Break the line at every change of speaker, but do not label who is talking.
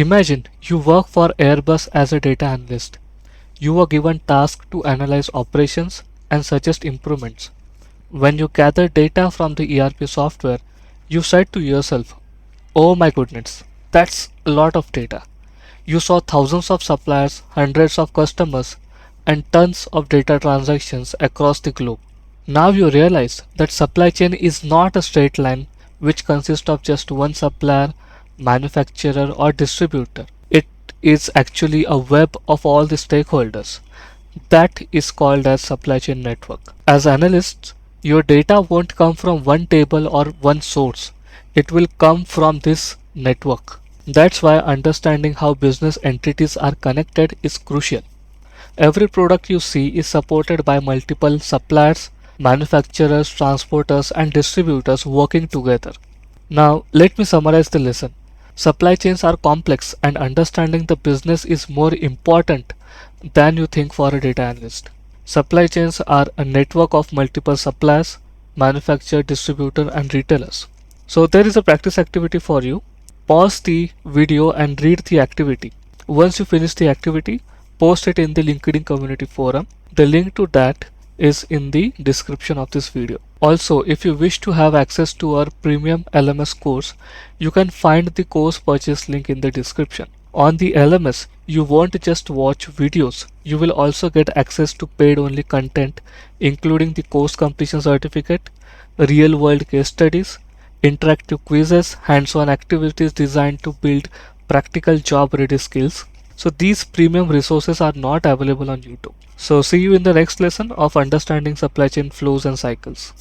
Imagine you work for Airbus as a data analyst. You are given tasks to analyze operations and suggest improvements. When you gather data from the ERP software, you said to yourself, "Oh my goodness, that's a lot of data." You saw thousands of suppliers, hundreds of customers, and tons of data transactions across the globe. Now you realize that supply chain is not a straight line which consists of just one supplier, manufacturer, or distributor. It is actually a web of all the stakeholders. That is called as supply chain network. As analysts, your data won't come from one table or one source. It will come from this network. That's why understanding how business entities are connected is crucial. Every product you see is supported by multiple suppliers, manufacturers, transporters, and distributors working together. Now, let me summarize the lesson. Supply chains are complex, and understanding the business is more important than you think for a data analyst. Supply chains are a network of multiple suppliers, manufacturer, distributor, and retailers. So, there is a practice activity for you. Pause the video and read the activity. Once you finish the activity, post it in the LinkedIn community forum. The link to that is in the description of this video. Also, if you wish to have access to our premium LMS course, you can find the course purchase link in the description. On the LMS, you won't just watch videos, you will also get access to paid only content, including the course completion certificate, real world case studies, interactive quizzes, hands-on activities designed to build practical job ready skills. So these premium resources are not available on YouTube. So see you in the next lesson of understanding supply chain flows and cycles.